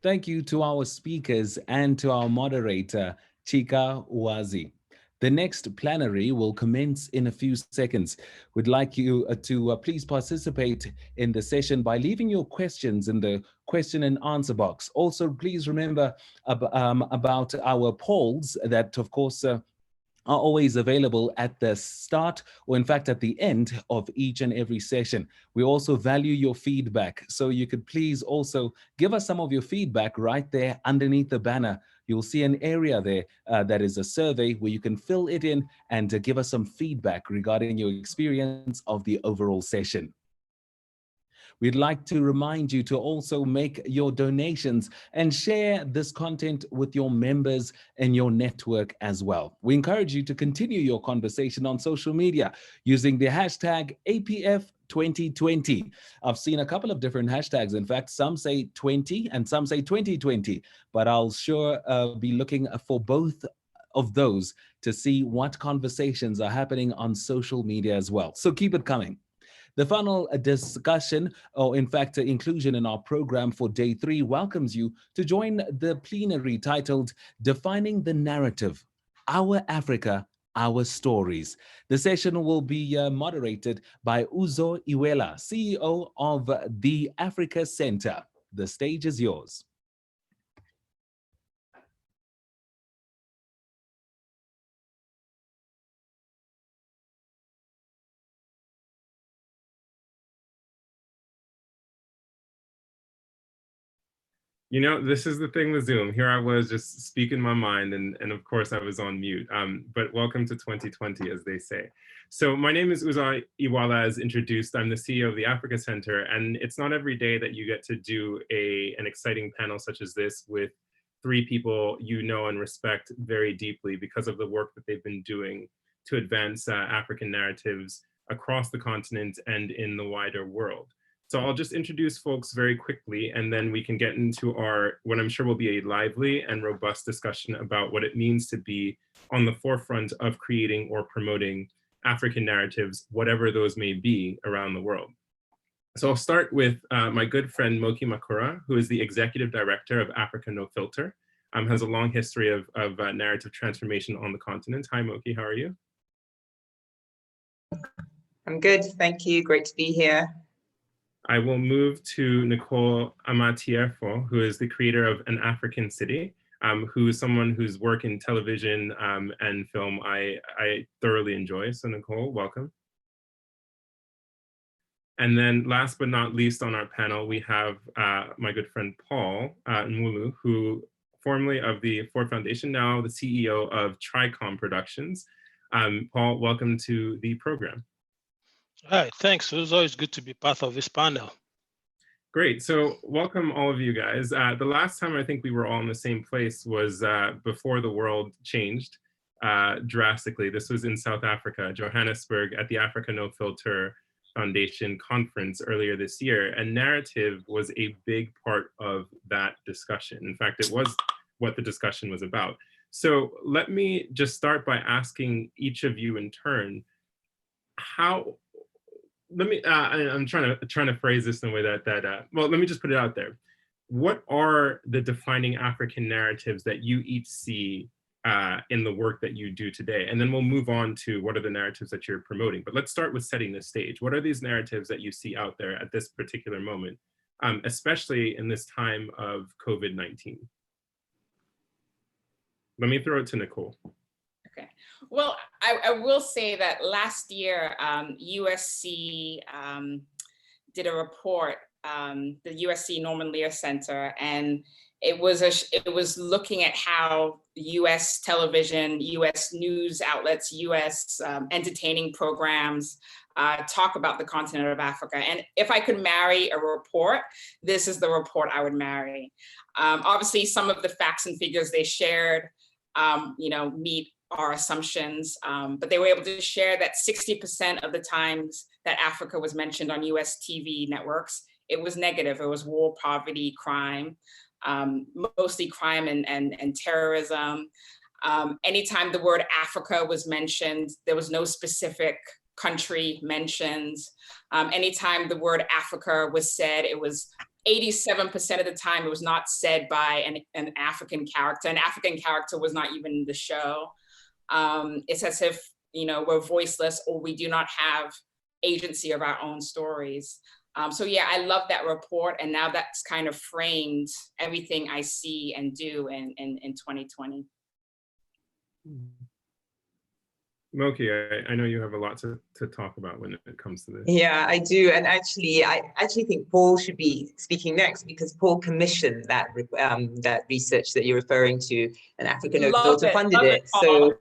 Thank you to our speakers and to our moderator, Chika Uwazi. The next plenary will commence in a few seconds. We'd like you to please participate in the session by leaving your questions in the question and answer box. Also, please remember about our polls that, of course, are always available at the start or in fact at the end of each and every session. We also value your feedback, so you could please also give us some of your feedback right there underneath the banner. You'll see an area there that is a survey where you can fill it in and give us some feedback regarding your experience of the overall session. We'd like to remind you to also make your donations and share this content with your members and your network as well. We encourage you to continue your conversation on social media using the hashtag APF2020. I've seen a couple of different hashtags. In fact, some say 20 and some say 2020, but I'll sure be looking for both of those to see what conversations are happening on social media as well. So keep it coming. The final discussion, or in fact, inclusion in our program for day 3 welcomes you to join the plenary titled Defining the Narrative, Our Africa, Our Stories. The session will be moderated by Uzo Iwela, CEO of the Africa Center. The stage is yours. You know, this is the thing with Zoom. Here I was just speaking my mind, and of course I was on mute. But welcome to 2020, as they say. So my name is Uzo Iwala, as introduced. I'm the CEO of the Africa Center, and it's not every day that you get to do an exciting panel such as this with 3 people you know and respect very deeply because of the work that they've been doing to advance African narratives across the continent and in the wider world. So I'll just introduce folks very quickly, and then we can get into what I'm sure will be a lively and robust discussion about what it means to be on the forefront of creating or promoting African narratives, whatever those may be around the world. So I'll start with my good friend Moki Makura, who is the Executive Director of Africa No Filter, has a long history of narrative transformation on the continent. Hi Moki, how are you? I'm good, thank you, great to be here. I will move to Nicole Amatiefo, who is the creator of An African City, who is someone whose work in television and film I thoroughly enjoy. So Nicole, welcome. And then last but not least on our panel, we have my good friend Paul Nwulu, who formerly of the Ford Foundation, now the CEO of Tricom Productions. Paul, welcome to the program. Hi, thanks. It was always good to be part of this panel. Great. So welcome all of you guys. The last time I think we were all in the same place was before the world changed drastically. This was in South Africa, Johannesburg, at the Africa No Filter Foundation conference earlier this year. And narrative was a big part of that discussion. In fact, it was what the discussion was about. So let me just start by asking each of you in turn, I'm trying to phrase this in a way well, let me just put it out there. What are the defining African narratives that you each see in the work that you do today? And then we'll move on to what are the narratives that you're promoting. But let's start with setting the stage. What are these narratives that you see out there at this particular moment, especially in this time of COVID-19? Let me throw it to Nicole. Okay. Well, I will say that last year, USC did a report, the USC Norman Lear Center, and it was looking at how US television, US news outlets, US entertaining programs talk about the continent of Africa. And if I could marry a report, this is the report I would marry. Obviously, some of the facts and figures they shared, meet our assumptions, but they were able to share that 60% of the times that Africa was mentioned on US TV networks, it was negative. It was war, poverty, crime, mostly crime and terrorism. Anytime the word Africa was mentioned, there was no specific country mentioned. Anytime the word Africa was said, it was 87% of the time it was not said by an African character. An African character was not even in the show. It's as if, you know, we're voiceless or we do not have agency of our own stories. So yeah, I love that report, and now that's kind of framed everything I see and do in 2020. Moki, I know you have a lot to talk about when it comes to this. Yeah, I do. And actually, I actually think Paul should be speaking next, because Paul commissioned that that research that you're referring to, and African No Filter funded it. So,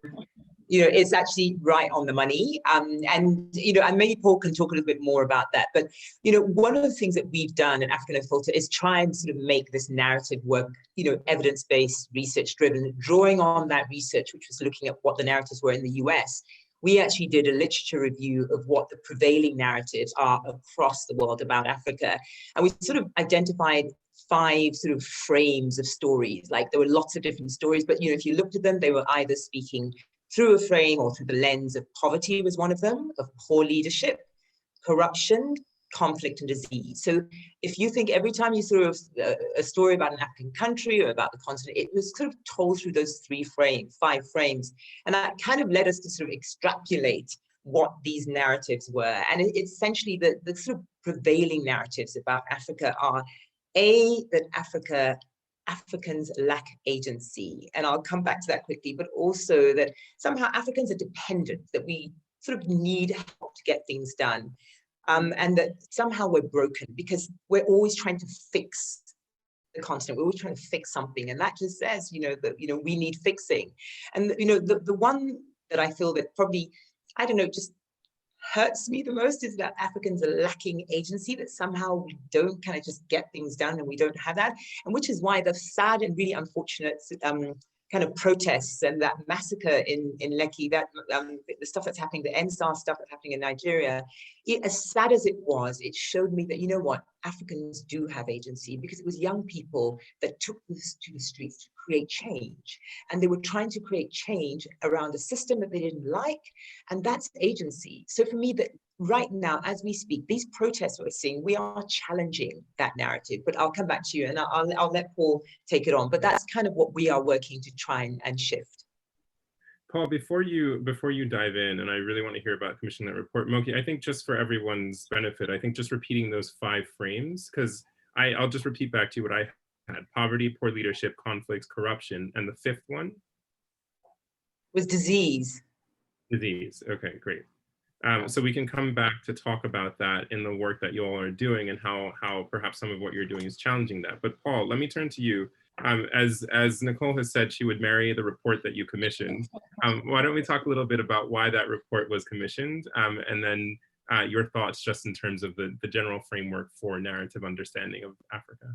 you know, it's actually right on the money. And, you know, and maybe Paul can talk a little bit more about that. But, you know, one of the things that we've done at African No Filter is try and sort of make this narrative work, you know, evidence-based, research-driven, drawing on that research, which was looking at what the narratives were in the US. We actually did a literature review of what the prevailing narratives are across the world about Africa. And we sort of identified 5 sort of frames of stories. Like, there were lots of different stories, but, you know, if you looked at them, they were either speaking through a frame or through the lens of poverty was one of them, of poor leadership, corruption, conflict, and disease. So if you think every time you sort of a story about an African country or about the continent, it was sort of told through those 5 frames. And that kind of led us to sort of extrapolate what these narratives were. And it's essentially the sort of prevailing narratives about Africa are, that Africans lack agency, and I'll come back to that quickly, but also that somehow Africans are dependent, that we sort of need help to get things done, and that somehow we're broken because we're always trying to fix the continent, we're always trying to fix something, and that just says, you know, that, you know, we need fixing. And, you know, the one that I feel that probably, I don't know, just hurts me the most is that Africans are lacking agency, that somehow we don't kind of just get things done, and we don't have that. And which is why the sad and really unfortunate kind of protests and that massacre in Lekki, that the stuff that's happening, the NSAR stuff that's happening in Nigeria, as sad as it was, it showed me that, you know what, Africans do have agency, because it was young people that took this to the streets to create change. And they were trying to create change around a system that they didn't like, and that's agency. So for me, that right now, as we speak, these protests we're seeing, we are challenging that narrative. But I'll come back to you, and I'll let Paul take it on. But that's kind of what we are working to try and shift. Paul, before you dive in, and I really want to hear about commissioning that report, Moki, I think just for everyone's benefit, I think just repeating those 5 frames, because I'll just repeat back to you what I had: poverty, poor leadership, conflicts, corruption, and the 5th one was disease. Disease. Okay, great. So we can come back to talk about that in the work that you all are doing, and how perhaps some of what you're doing is challenging that. But Paul, let me turn to you. As Nicole has said, she would marry the report that you commissioned. Why don't we talk a little bit about why that report was commissioned, and then your thoughts just in terms of the general framework for narrative understanding of Africa.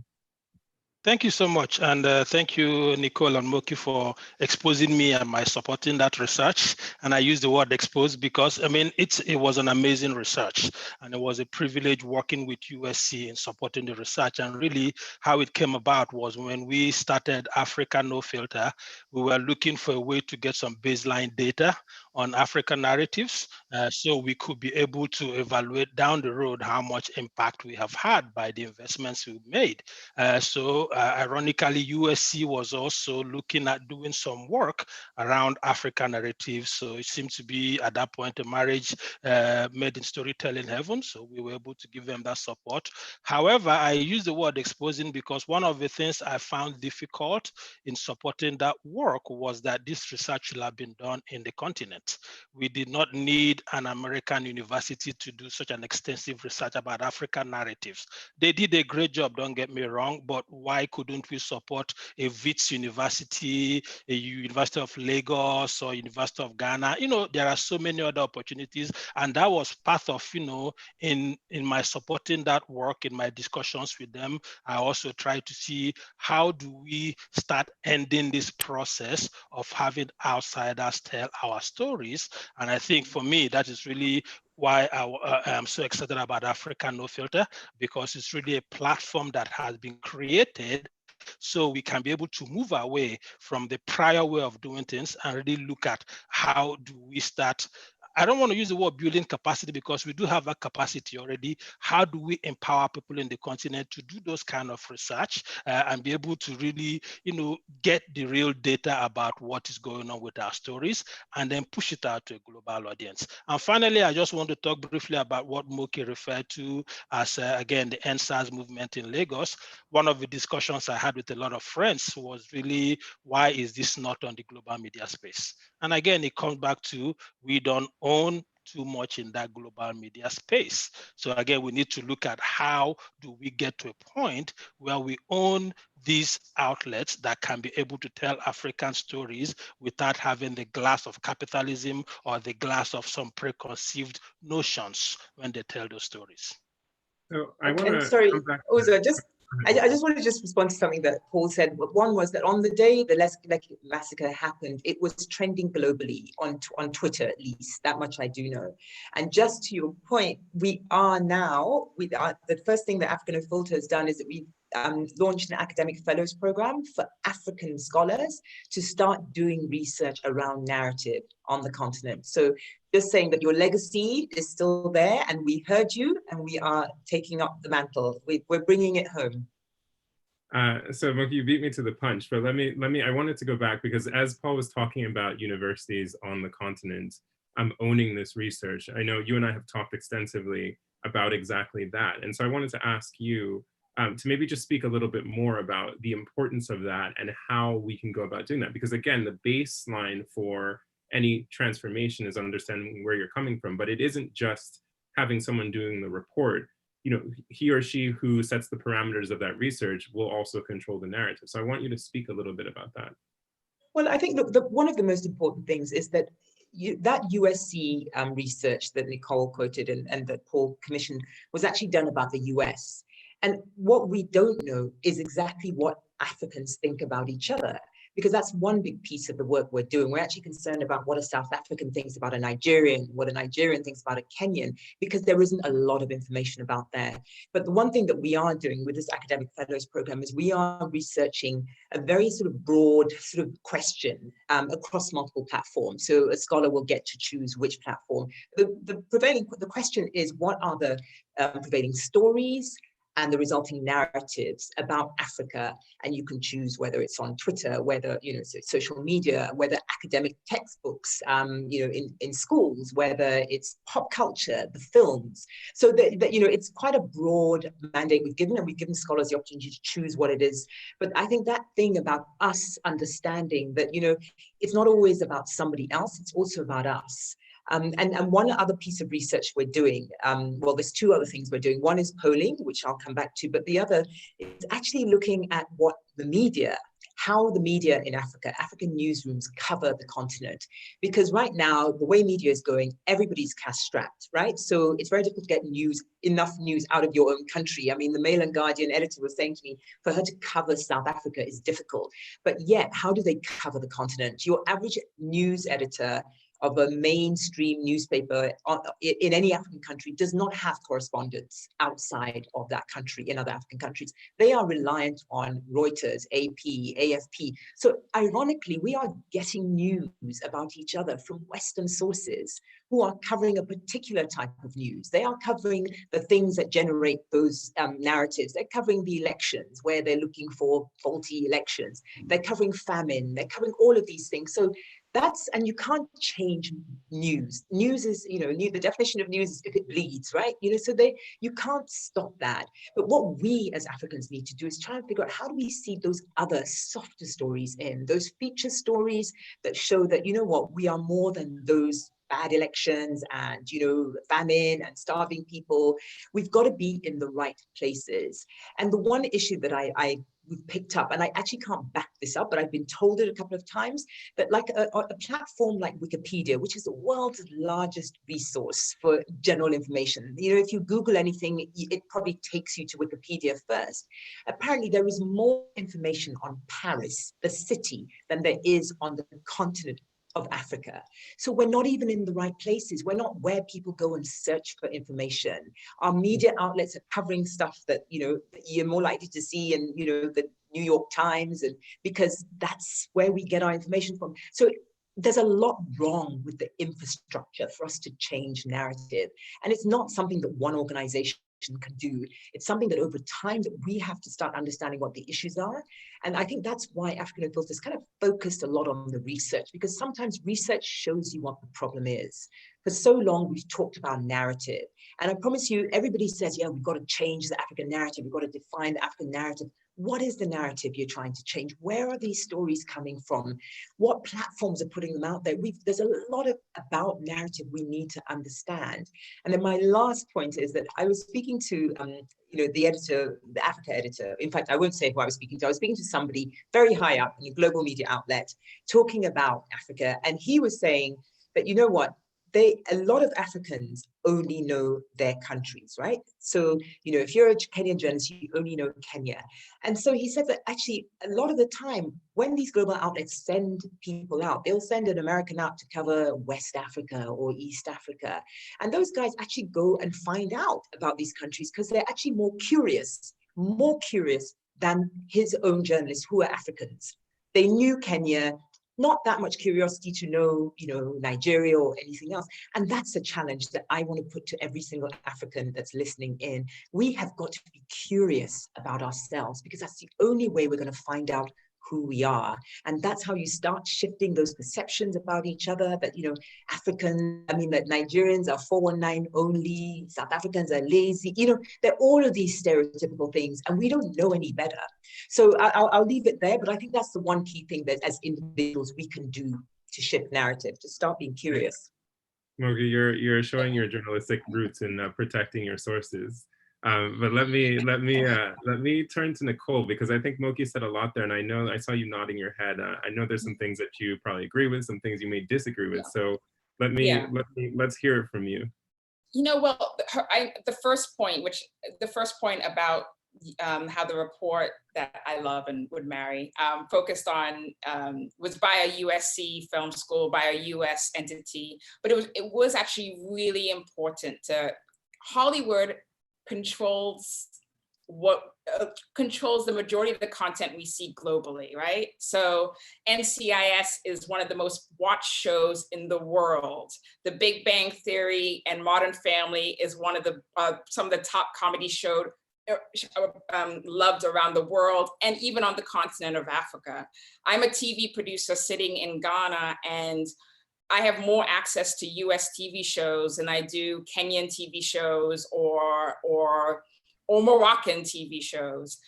Thank you so much. And thank you, Nicole and Moki, for exposing me and my supporting that research. And I use the word expose because, I mean, it was an amazing research. And it was a privilege working with USC in supporting the research. And really how it came about was when we started Africa No Filter, we were looking for a way to get some baseline data on African narratives, so we could be able to evaluate down the road how much impact we have had by the investments we've made. Ironically, USC was also looking at doing some work around African narratives. So it seemed to be at that point a marriage made in storytelling heaven. So we were able to give them that support. However, I use the word exposing because one of the things I found difficult in supporting that work was that this research should have been done in the continent. We did not need an American university to do such an extensive research about African narratives. They did a great job, don't get me wrong, but why couldn't we support a WITS university, a University of Lagos or University of Ghana? You know, there are so many other opportunities, and that was part of, you know, in my supporting that work, in my discussions with them, I also tried to see how do we start ending this process of having outsiders tell our stories. And I think for me, that is really why I am so excited about Africa No Filter, because it's really a platform that has been created so we can be able to move away from the prior way of doing things and really look at how do we start I don't want to use the word building capacity because we do have that capacity already. How do we empower people in the continent to do those kind of research and be able to really, get the real data about what is going on with our stories and then push it out to a global audience? And finally, I just want to talk briefly about what Moki referred to as, again, the NSAS movement in Lagos. One of the discussions I had with a lot of friends was really, why is this not on the global media space? And again, it comes back to, we don't own too much in that global media space. So again, we need to look at how do we get to a point where we own these outlets that can be able to tell African stories without having the glass of capitalism or the glass of some preconceived notions when they tell those stories. So I want to sorry, come back. Uzo, I just want to just respond to something that Paul said. One was that on the day the Lekki massacre happened, it was trending globally on Twitter, at least. That much I do know. And just to your point, we are now, the first thing that African Unfiltered has done is that we launched an academic fellows program for African scholars to start doing research around narrative on the continent. So just saying that your legacy is still there, and we heard you, and we are taking up the mantle. We're bringing it home. So Moki, you beat me to the punch, but I wanted to go back because as Paul was talking about universities on the continent, owning this research, I know you and I have talked extensively about exactly that. And so I wanted to ask you to maybe just speak a little bit more about the importance of that and how we can go about doing that. Because again, the baseline for any transformation is understanding where you're coming from, but it isn't just having someone doing the report. He or she who sets the parameters of that research will also control the narrative. So I want you to speak a little bit about that. Well, I think, look, one of the most important things is that that USC research that Nicole quoted and that Paul commissioned was actually done about the US. And what we don't know is exactly what Africans think about each other, because that's one big piece of the work we're doing. We're actually concerned about what a South African thinks about a Nigerian, what a Nigerian thinks about a Kenyan, because there isn't a lot of information about that. But the one thing that we are doing with this academic fellows program is we are researching a very sort of broad sort of question across multiple platforms. So a scholar will get to choose which platform. The question is, what are the prevailing stories and the resulting narratives about Africa? And you can choose whether it's on Twitter, whether, social media, whether academic textbooks, in schools, whether it's pop culture, the films. So it's quite a broad mandate we've given, and we've given scholars the opportunity to choose what it is. But I think that thing about us understanding that, it's not always about somebody else, it's also about us. And one other piece of research we're doing, well, there's two other things we're doing. One is polling, which I'll come back to, but the other is actually looking at what the media, how the media in Africa, African newsrooms cover the continent. Because right now, the way media is going, everybody's cash-strapped, right? So it's very difficult to get enough news out of your own country. I mean, the Mail and Guardian editor was saying to me, for her to cover South Africa is difficult. But yet, how do they cover the continent? Your average news editor of a mainstream newspaper in any African country does not have correspondents outside of that country in other African countries. They are reliant on Reuters, AP, AFP. So ironically, we are getting news about each other from Western sources who are covering a particular type of news. They are covering the things that generate those narratives. They're covering the elections where they're looking for faulty elections. They're covering famine. They're covering all of these things. So and you can't change news. News is, the definition of news is if it bleeds, right? So you can't stop that. But what we as Africans need to do is try and figure out, how do we see those other softer stories those feature stories that show that, we are more than those bad elections and, famine and starving people. We've got to be in the right places. And the one issue that we've picked up, and I actually can't back this up, but I've been told it a couple of times, that like a platform like Wikipedia, which is the world's largest resource for general information. If you Google anything, it probably takes you to Wikipedia first. Apparently there is more information on Paris, the city, than there is on the continent of Africa. So we're not even in the right places. We're not where people go and search for information. Our media outlets are covering stuff that, you're more likely to see in, the New York Times, and because that's where we get our information from. So there's a lot wrong with the infrastructure for us to change narrative. And it's not something that one organization can do. It's something that over time that we have to start understanding what the issues are. And I think that's why African Adults is kind of focused a lot on the research, because sometimes research shows you what the problem is. For so long, we've talked about narrative. And I promise you, everybody says, yeah, we've got to change the African narrative. We've got to define the African narrative. What is the narrative you're trying to change? Where are these stories coming from? What platforms are putting them out there? There's a lot about narrative we need to understand. And then my last point is that I was speaking to the editor, the Africa editor. In fact, I won't say who I was speaking to. I was speaking to somebody very high up in a global media outlet talking about Africa. And he was saying that, you know what? A lot of Africans only know their countries, right? So, if you're a Kenyan journalist, you only know Kenya. And so he said that actually a lot of the time when these global outlets send people out, they'll send an American out to cover West Africa or East Africa. And those guys actually go and find out about these countries because they're actually more curious than his own journalists who are Africans. They knew Kenya, not that much curiosity to know, Nigeria or anything else. And that's a challenge that I want to put to every single African that's listening in. We have got to be curious about ourselves because that's the only way we're going to find out who we are. And that's how you start shifting those perceptions about each other that, that Nigerians are 419 only, South Africans are lazy, they're all of these stereotypical things and we don't know any better. So I'll leave it there, but I think that's the one key thing that as individuals we can do to shift narrative, to start being curious. Mogi, you're showing your journalistic roots in protecting your sources. But let me turn to Nicole, because I think Moki said a lot there, and I know I saw you nodding your head. I know there's some things that you probably agree with, some things you may disagree with. So let's hear it from you. Well, the first point about how the report that I love and would marry focused on was by a USC film school, by a US entity, but it was actually really important to Hollywood controls the majority of the content we see globally, right? So NCIS is one of the most watched shows in the world. The Big Bang Theory and Modern Family is one of the some of the top comedy shows loved around the world and even on the continent of Africa. I'm a TV producer sitting in Ghana, and I have more access to US TV shows than I do Kenyan TV shows or Moroccan TV shows.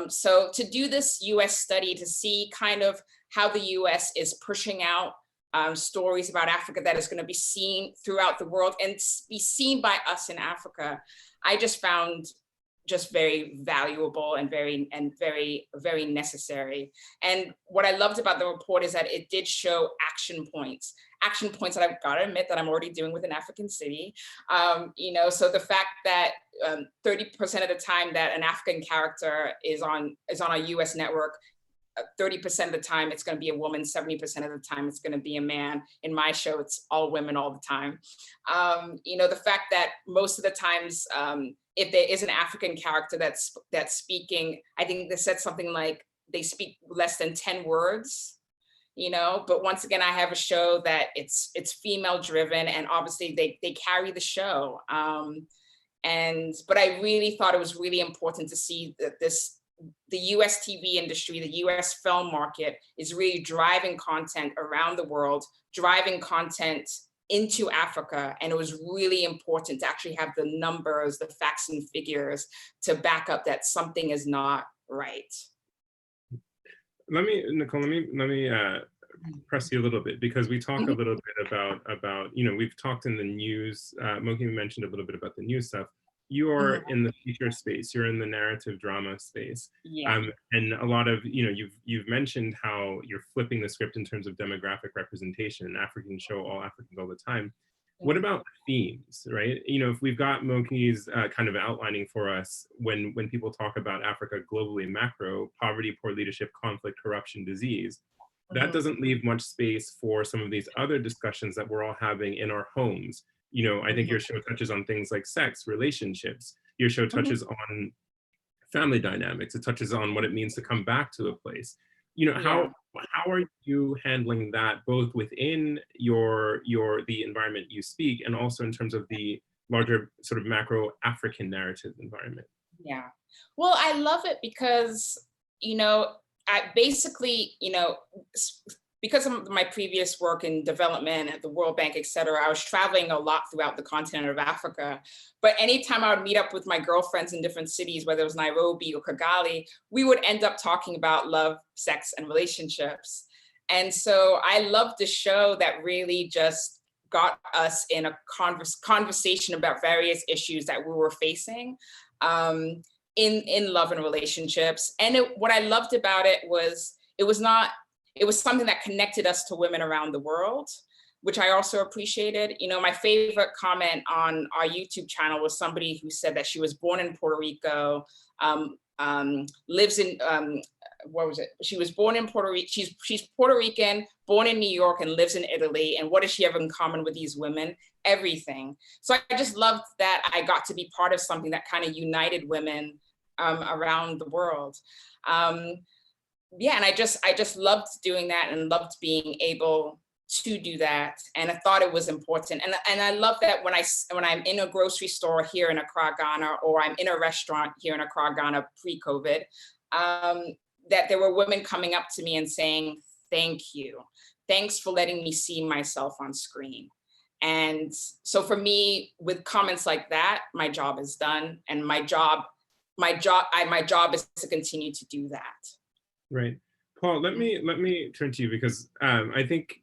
So to do this US study to see kind of how the US is pushing out stories about Africa that is going to be seen throughout the world and be seen by us in Africa, I just found just very valuable and very, very necessary. And what I loved about the report is that it did show action points that I've got to admit that I'm already doing with an African city. So the fact that 30% of the time that an African character is on a US network, 30% of the time it's going to be a woman, 70% of the time it's going to be a man. In my show, it's all women all the time. The fact that most of the times, if there is an African character that's speaking, I think they said something like they speak less than 10 words. But once again, I have a show that it's female driven, and obviously they carry the show. But I really thought it was really important to see that the US TV industry, the US film market is really driving content around the world, driving content into Africa. And it was really important to actually have the numbers, the facts and figures to back up that something is not right. Nicole, let me press you a little bit, because we talk a little bit about we've talked in the news, Moki mentioned a little bit about the news stuff. You're in the feature space, you're in the narrative drama space. Yeah. And a lot of, you've mentioned how you're flipping the script in terms of demographic representation. An African show, all Africans all the time. What about themes, right? If we've got Moki's kind of outlining for us when people talk about Africa globally, macro, poverty, poor leadership, conflict, corruption, disease, that doesn't leave much space for some of these other discussions that we're all having in our homes. I think your show touches on things like sex, relationships. Your show touches on family dynamics. It touches on what it means to come back to a place. how are you handling that, both within the environment you speak, and also in terms of the larger sort of macro African narrative environment? Yeah, well, I love it because, I basically, because of my previous work in development at the World Bank, et cetera, I was traveling a lot throughout the continent of Africa. But anytime I would meet up with my girlfriends in different cities, whether it was Nairobi or Kigali, we would end up talking about love, sex, and relationships. And so I loved the show that really just got us in a conversation about various issues that we were facing in love and relationships. And what I loved about it was, it was something that connected us to women around the world, which I also appreciated. My favorite comment on our YouTube channel was somebody who said that she was born in Puerto Rico, lives in, what was it? She was born in Puerto Rico, she's Puerto Rican, born in New York, and lives in Italy. And what does she have in common with these women? Everything. So I just loved that I got to be part of something that kind of united women around the world. Yeah, and I just loved doing that and loved being able to do that. And I thought it was important. And I love that when I'm in a grocery store here in Accra, Ghana, or I'm in a restaurant here in Accra, Ghana, pre-COVID, that there were women coming up to me and saying, thank you. Thanks for letting me see myself on screen. And so for me, with comments like that, my job is done. And my job is to continue to do that. Right. Paul, let me turn to you, because I think,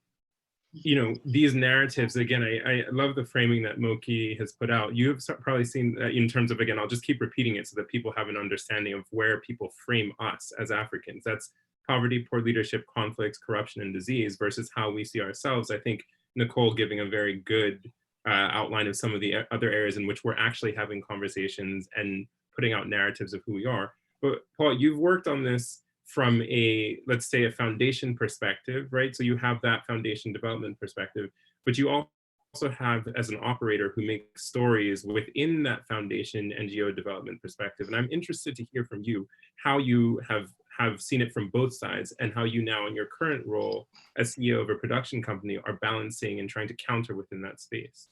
these narratives, again, I love the framing that Moki has put out. You have probably seen in terms of, again, I'll just keep repeating it so that people have an understanding of where people frame us as Africans. That's poverty, poor leadership, conflicts, corruption, and disease versus how we see ourselves. I think Nicole giving a very good outline of some of the other areas in which we're actually having conversations and putting out narratives of who we are. But Paul, you've worked on this from let's say a foundation perspective, right? So you have that foundation development perspective, but you also have as an operator who makes stories within that foundation NGO development perspective. And I'm interested to hear from you how you have seen it from both sides, and how you now in your current role as CEO of a production company are balancing and trying to counter within that space.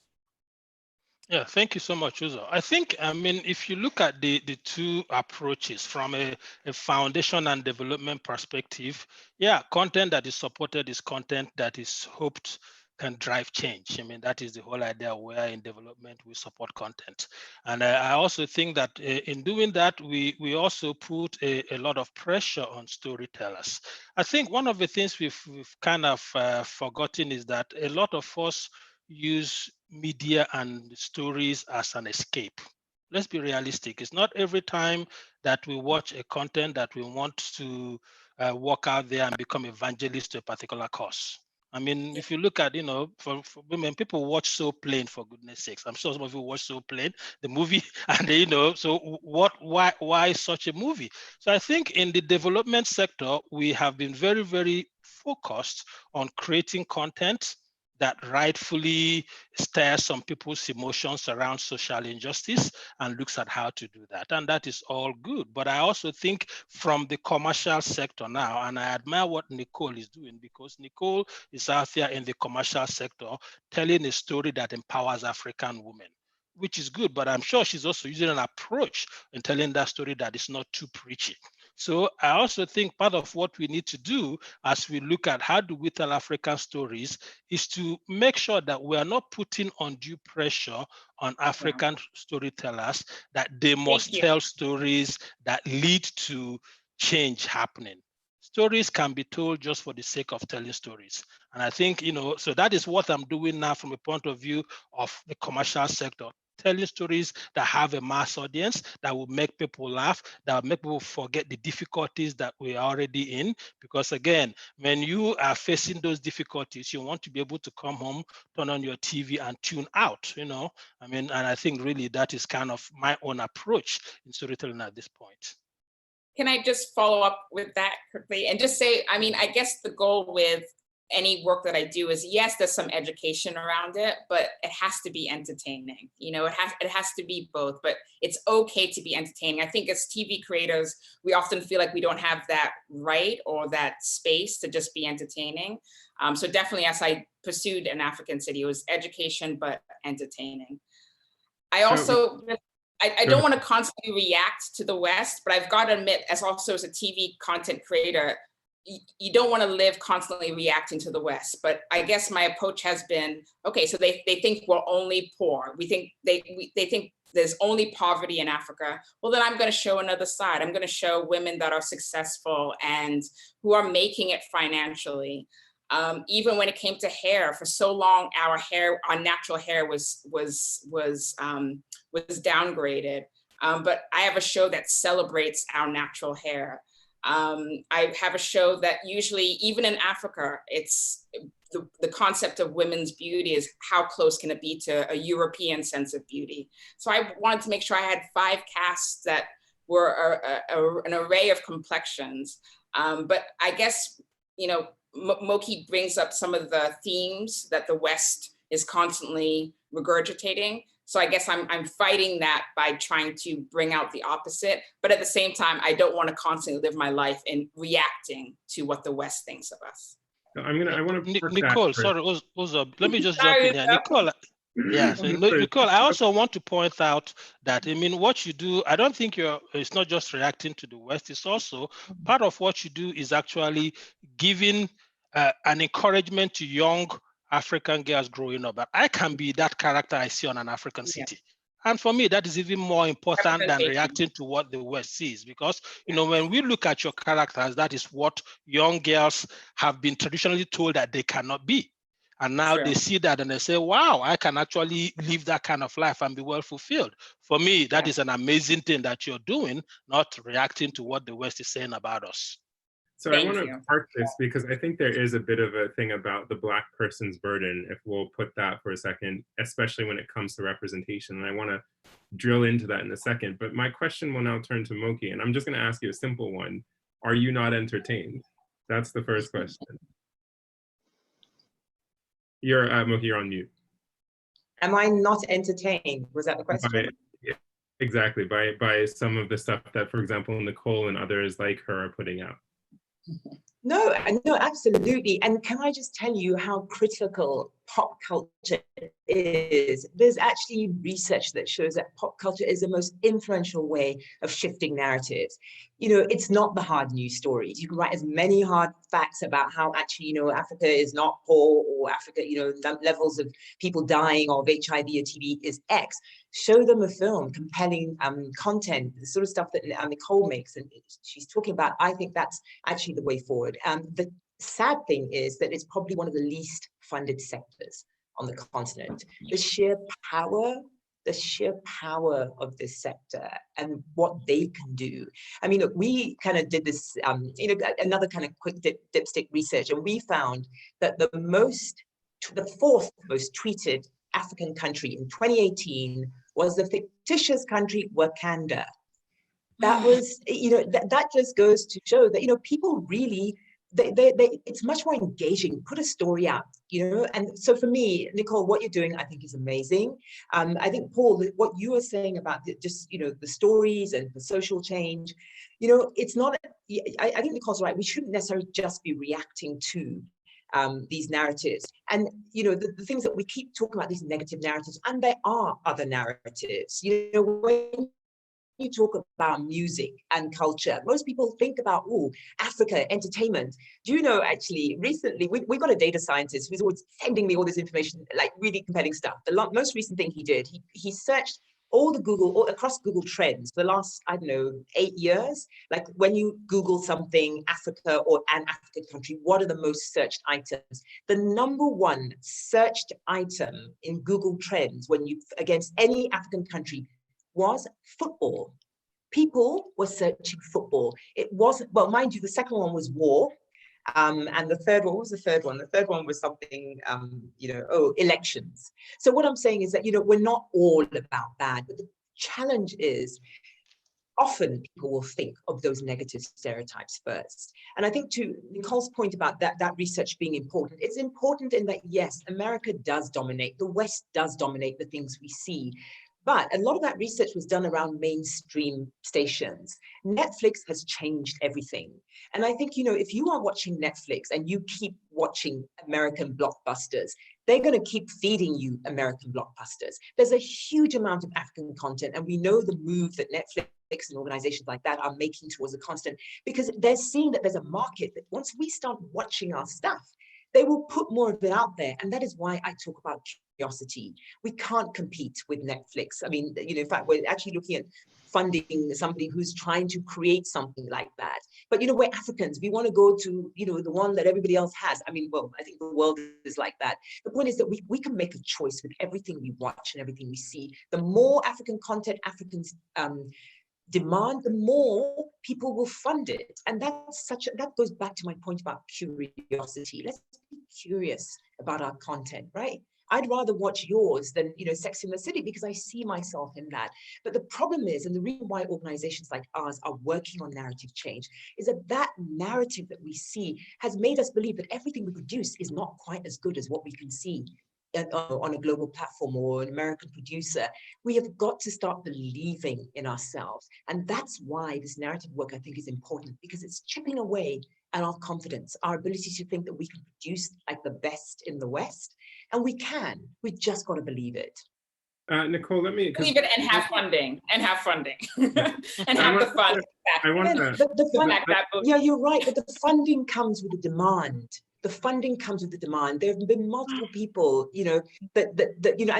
Yeah, thank you so much, Uzo. I think, if you look at the two approaches from a foundation and development perspective, yeah, content that is supported is content that is hoped can drive change. That is the whole idea, where in development we support content. And I also think that in doing that, we also put a lot of pressure on storytellers. I think one of the things we've kind of forgotten is that a lot of us use media and stories as an escape. Let's be realistic. It's not every time that we watch a content that we want to walk out there and become evangelists to a particular cause. If you look at, for women, people watch So Plain, for goodness sakes. I'm sure some of you watch So Plain, the movie, and so why such a movie? So I think in the development sector, we have been very, very focused on creating content that rightfully stirs some people's emotions around social injustice and looks at how to do that. And that is all good. But I also think from the commercial sector now, and I admire what Nicole is doing, because Nicole is out there in the commercial sector telling a story that empowers African women, which is good. But I'm sure she's also using an approach in telling that story that is not too preachy. So I also think part of what we need to do as we look at how do we tell African stories is to make sure that we are not putting undue pressure on African storytellers, that they must tell stories that lead to change happening. Stories can be told just for the sake of telling stories. And I think, so that is what I'm doing now from a point of view of the commercial sector. Telling stories that have a mass audience, that will make people laugh, that will make people forget the difficulties that we are already in. Because again, when you are facing those difficulties, you want to be able to come home, turn on your TV and tune out, and I think really that is kind of my own approach in storytelling at this point. Can I just follow up with that quickly and just say, I guess the goal with any work that I do is, yes, there's some education around it, but it has to be entertaining. You know, it has to be both, but it's okay to be entertaining. I think as TV creators, we often feel like we don't have that right or that space to just be entertaining. So definitely, as I pursued an African city, it was education, but entertaining. I also, I don't want to constantly react to the West, but I've got to admit, as a TV content creator, you don't want to live constantly reacting to the West. But I guess my approach has been, okay, so they think we're only poor. They think there's only poverty in Africa. Well, then I'm going to show another side. I'm going to show women that are successful and who are making it financially. Even when it came to hair, for so long, our natural hair was downgraded. But I have a show that celebrates our natural hair. I have a show that usually, even in Africa, it's the concept of women's beauty is how close can it be to a European sense of beauty. So I wanted to make sure I had 5 casts that were an array of complexions. But I guess, you know, Moki brings up some of the themes that the West is constantly regurgitating. So I guess I'm fighting that by trying to bring out the opposite. But at the same time, I don't want to constantly live my life in reacting to what the West thinks of us. I want to Nicole, sorry, let me just jump in here. Nicole, yeah, so Nicole, I also want to point out that, I mean, what you do, I don't think it's not just reacting to the West, it's also part of what you do is actually giving an encouragement to young African girls growing up. But I can be that character I see on an African city. And for me, that is even more important than reacting to what the West sees, because, you know, when we look at your characters, that is what young girls have been traditionally told that they cannot be. And now they see that and they say, wow, I can actually live that kind of life and be well fulfilled. For me, that is an amazing thing that you're doing, not reacting to what the West is saying about us. So I want to park this because I think there is a bit of a thing about the Black person's burden, if we'll put that for a second, especially when it comes to representation. And I want to drill into that in a second. But my question will now turn to Moki, and I'm just going to ask you a simple one. Are you not entertained? That's the first question. Moki, you're on mute. Am I not entertained? Was that the question? Exactly, by some of the stuff that, for example, Nicole and others like her are putting out. No, absolutely. And can I just tell you how critical pop culture is? There's actually research that shows that pop culture is the most influential way of shifting narratives. You know, it's not the hard news stories. You can write as many hard facts about how actually, you know, Africa is not poor, or Africa, you know, levels of people dying of HIV or TB is X. Show them a film, compelling content, the sort of stuff that Nicole makes and she's talking about. I think that's actually the way forward. The sad thing is that it's probably one of the least funded sectors on the continent. The sheer power of this sector and what they can do. I mean, look, we kind of did this, you know, another kind of quick dipstick research, and we found that the 4th most tweeted African country in 2018 was the fictitious country Wakanda. That was, you know, that just goes to show that, you know, people really, it's much more engaging. Put a story out, you know. And so for me, Nicole, what you're doing, I think, is amazing. I think, Paul, what you were saying about just, you know, the stories and the social change, you know, it's not, I think Nicole's right. We shouldn't necessarily just be reacting to these narratives. And, you know, the things that we keep talking about, these negative narratives, and there are other narratives. You know, when you talk about music and culture, most people think about, oh, Africa, entertainment. Do you know, actually, recently, we got a data scientist who's always sending me all this information, like really compelling stuff. The most recent thing he did, he searched all across Google Trends for the last, I don't know, 8 years. Like when you Google something, Africa or an African country, what are the most searched items? The #1 searched item in Google Trends against any African country was football. People were searching football. It wasn't, well, mind you, the second one was war. And the third one, what was the third one? The third one was something, you know, elections. So what I'm saying is that, you know, we're not all about bad, but the challenge is often people will think of those negative stereotypes first. And I think to Nicole's point about that research being important, it's important in that, yes, America does dominate, the West does dominate the things we see. But a lot of that research was done around mainstream stations. Netflix has changed everything. And I think, if you are watching Netflix and you keep watching American blockbusters, they're going to keep feeding you American blockbusters. There's a huge amount of African content, and we know the move that Netflix and organizations like that are making towards a content, because they're seeing that there's a market that once we start watching our stuff, they will put more of it out there. And that is why I talk about curiosity. We can't compete with Netflix. I mean, in fact, we're actually looking at funding somebody who's trying to create something like that. But, we're Africans. We want to go to, the one that everybody else has. I mean, well, I think the world is like that. The point is that we can make a choice with everything we watch and everything we see. The more African content Africans demand, the more people will fund it. And that goes back to my point about curiosity. Let's be curious about our content, right? I'd rather watch yours than, Sex in the City, because I see myself in that. But the problem is, and the reason why organizations like ours are working on narrative change, is that narrative that we see has made us believe that everything we produce is not quite as good as what we can see on a global platform or an American producer. We have got to start believing in ourselves. And that's why this narrative work, I think, is important, because it's chipping away at our confidence, our ability to think that we can produce like the best in the West. And we can. We just got to believe it. Nicole, let me believe it and have funding and have the fund. Yeah, you're right. But the funding comes with the demand. The funding comes with the demand. There have been multiple people, and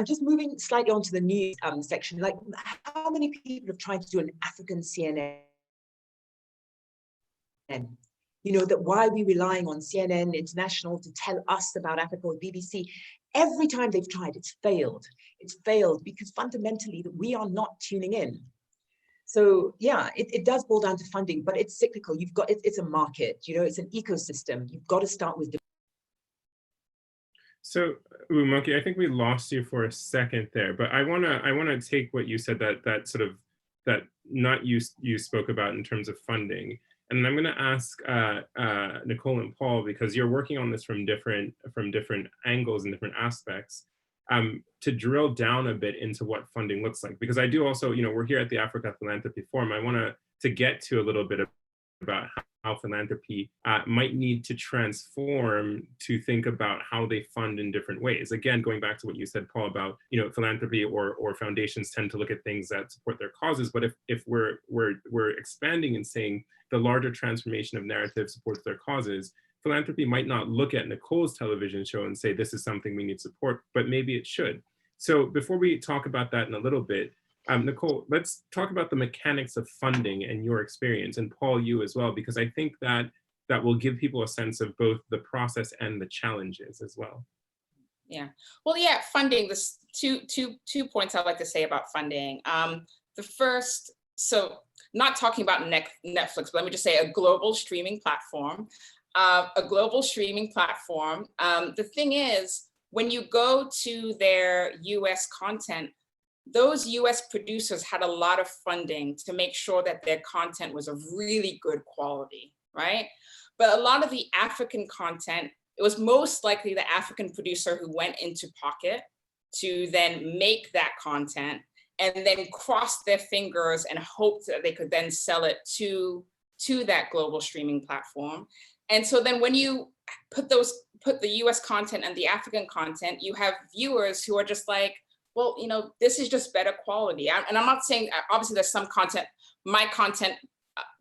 just moving slightly onto the news section, like how many people have tried to do an African CNN? That why are we relying on CNN International to tell us about Africa or BBC? Every time they've tried, it's failed. It's failed because fundamentally that we are not tuning in. So yeah, it does boil down to funding, but it's cyclical. You've got, it's a market, it's an ecosystem. You've got to start with. So Umoki, I think we lost you for a second there, but I wanna take what you said, that you spoke about in terms of funding. And I'm going to ask Nicole and Paul, because you're working on this from different angles and different aspects, to drill down a bit into what funding looks like. Because I do also, we're here at the Africa Philanthropy Forum. I want to get to a little bit about how philanthropy might need to transform to think about how they fund in different ways. Again, going back to what you said, Paul, about philanthropy or foundations tend to look at things that support their causes. But if we're expanding and saying the larger transformation of narrative supports their causes, philanthropy might not look at Nicole's television show and say this is something we need support, but maybe it should. So before we talk about that in a little bit, Nicole, let's talk about the mechanics of funding and your experience, and Paul, you as well, because I think that will give people a sense of both the process and the challenges as well. Yeah, well, yeah, funding. There's two points I'd like to say about funding. The first, so not talking about Netflix, but let me just say a global streaming platform. The thing is, when you go to their US content, those US producers had a lot of funding to make sure that their content was of really good quality, right? But a lot of the African content, it was most likely the African producer who went into pocket to then make that content and then cross their fingers and hope that they could then sell it to that global streaming platform. And so then when you put the US content and the African content, you have viewers who are just like, well, this is just better quality. And I'm not saying, obviously there's some content, my content,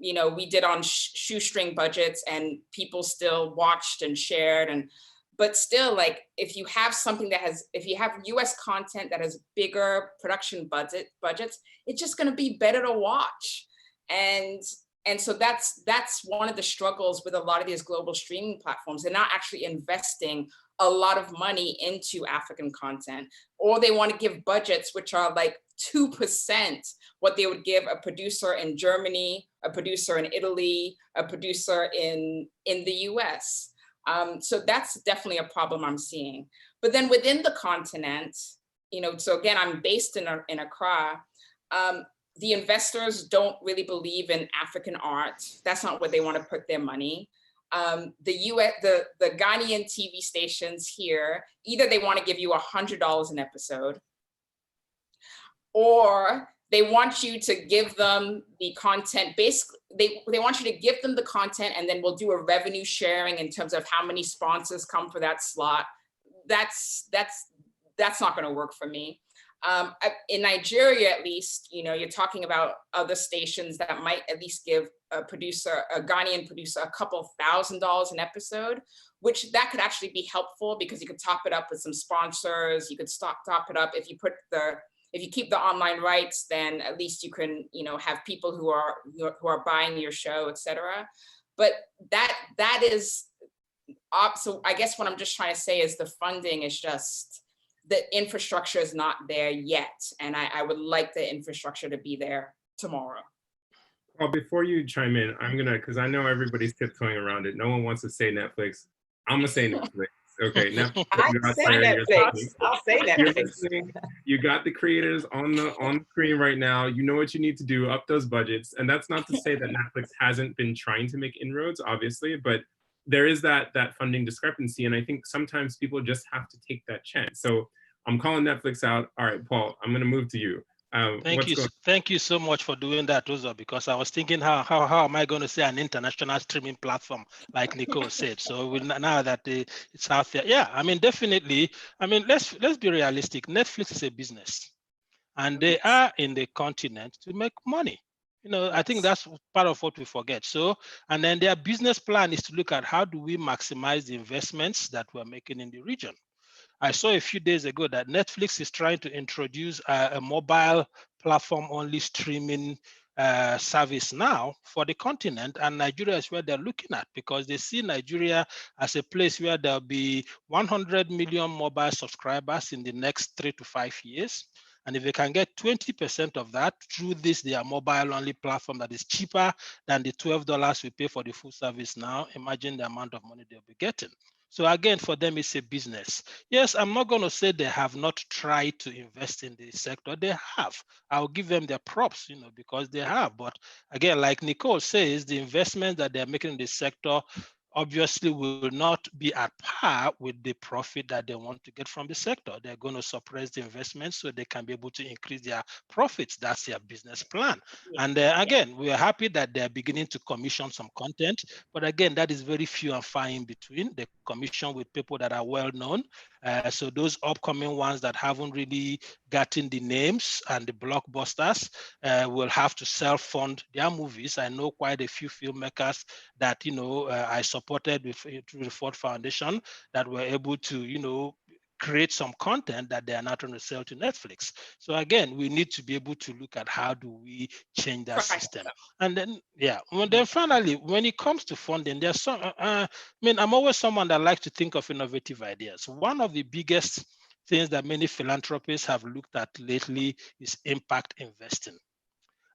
we did on shoestring budgets and people still watched and shared, but still, like, if you have something if you have US content that has bigger production budgets, it's just gonna be better to watch. And so that's one of the struggles with a lot of these global streaming platforms. They're not actually investing a lot of money into African content, or they want to give budgets which are like 2% what they would give a producer in Germany, a producer in Italy, a producer in the US. So that's definitely a problem I'm seeing. But then within the continent, so again, I'm based in Accra. the investors don't really believe in African art. That's not where they want to put their money. The Ghanaian TV stations here, either they want to give you $100 an episode, or they want you to give them the content. Basically, they want you to give them the content, and then we'll do a revenue sharing in terms of how many sponsors come for that slot. That's not going to work for me. In Nigeria, at least, you're talking about other stations that might at least give a Ghanaian producer, a couple $1,000s an episode, which that could actually be helpful because you could top it up with some sponsors. You could top it up if you keep the online rights, then at least you can, have people who are buying your show, etc. But that is, so I guess what I'm just trying to say is the funding is just, the infrastructure is not there yet. And I would like the infrastructure to be there tomorrow. Well, before you chime in, I'm gonna, because I know everybody's tiptoeing around it. No one wants to say Netflix. I'm gonna say Netflix. Okay, Netflix. I'll say Netflix. You got the creators on the screen right now. You know what you need to do, up those budgets. And that's not to say that Netflix hasn't been trying to make inroads, obviously, but there is that funding discrepancy. And I think sometimes people just have to take that chance. So I'm calling Netflix out. All right, Paul, I'm gonna move to you. Thank you so much for doing that, Uzo, because I was thinking how am I going to say an international streaming platform like Nicole said. So now that it's out there, yeah, I mean, definitely. I mean, let's be realistic. Netflix is a business, and they are in the continent to make money. I think that's part of what we forget. So, and then their business plan is to look at how do we maximize the investments that we're making in the region. I saw a few days ago that Netflix is trying to introduce a mobile platform-only streaming service now for the continent, and Nigeria is where they're looking at because they see Nigeria as a place where there'll be 100 million mobile subscribers in the next 3 to 5 years. And if they can get 20% of that through their mobile-only platform that is cheaper than the $12 we pay for the full service now, imagine the amount of money they'll be getting. So again, for them, it's a business. Yes, I'm not going to say they have not tried to invest in the sector. They have. I'll give them their props, because they have. But again, like Nicole says, the investment that they're making in the sector obviously will not be at par with the profit that they want to get from the sector. They're going to suppress the investment so they can be able to increase their profits. That's their business plan. Yeah. And again, we are happy that they're beginning to commission some content. But again, that is very few and far in between. They commission with people that are well known. So those upcoming ones that haven't really gotten the names and the blockbusters will have to self-fund their movies. I know quite a few filmmakers that, I supported through the Ford Foundation that were able to, create some content that they are not trying to sell to Netflix. So again, we need to be able to look at how do we change that system. And then, then finally, when it comes to funding, there's some, I'm always someone that likes to think of innovative ideas. One of the biggest things that many philanthropists have looked at lately is impact investing.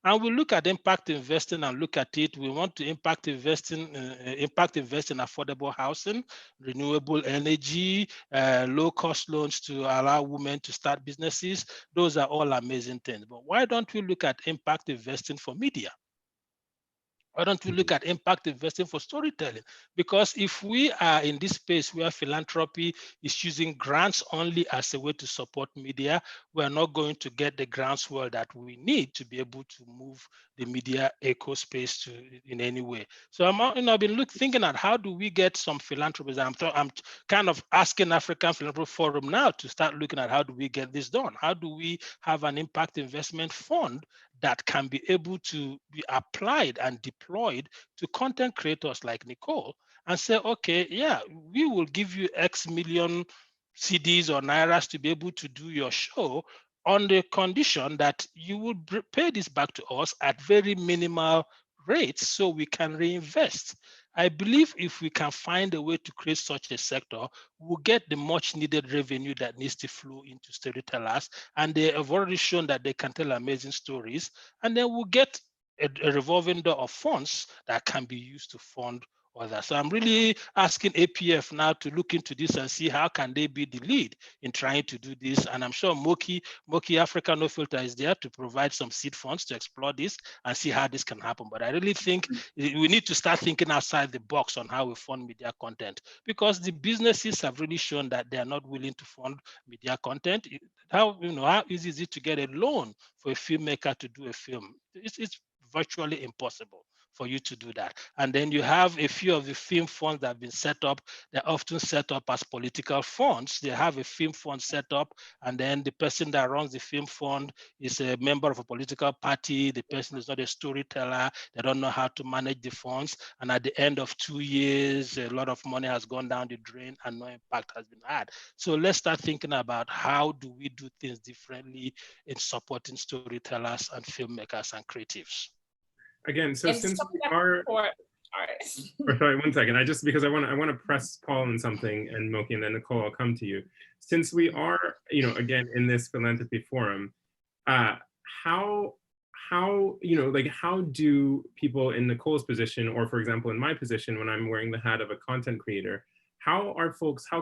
And we look at impact investing and look at it. We want to impact invest in affordable housing, renewable energy, low-cost loans to allow women to start businesses. Those are all amazing things. But why don't we look at impact investing for media? Why don't we look at impact investing for storytelling? Because if we are in this space where philanthropy is using grants only as a way to support media, we're not going to get the groundswell that we need to be able to move the media eco space in any way. So I've been thinking at how do we get some philanthropists. I'm kind of asking African Philanthropy Forum now to start looking at how do we get this done? How do we have an impact investment fund that can be able to be applied and deployed to content creators like Nicole and say, okay, yeah, we will give you X million CDs or Nairas to be able to do your show on the condition that you will pay this back to us at very minimal rates so we can reinvest. I believe if we can find a way to create such a sector, we'll get the much needed revenue that needs to flow into storytellers. And they have already shown that they can tell amazing stories. And then we'll get a revolving door of funds that can be used to fund others. So I'm really asking APF now to look into this and see how can they be the lead in trying to do this. And I'm sure Moki Africa No Filter is there to provide some seed funds to explore this and see how this can happen. But I really think we need to start thinking outside the box on how we fund media content, because the businesses have really shown that they are not willing to fund media content. How easy is it to get a loan for a filmmaker to do a film? It's virtually impossible for you to do that. And then you have a few of the film funds that have been set up. They're often set up as political funds. They have a film fund set up, and then the person that runs the film fund is a member of a political party. The person is not a storyteller. They don't know how to manage the funds. And at the end of 2 years, a lot of money has gone down the drain and no impact has been had. So let's start thinking about how do we do things differently in supporting storytellers and filmmakers and creatives. Again, so since we are, sorry, 1 second. Because I want to press Paul on something, and Moki, and then Nicole, I'll come to you. Since we are, again, in this philanthropy forum, how do people in Nicole's position, or for example, in my position, when I'm wearing the hat of a content creator, how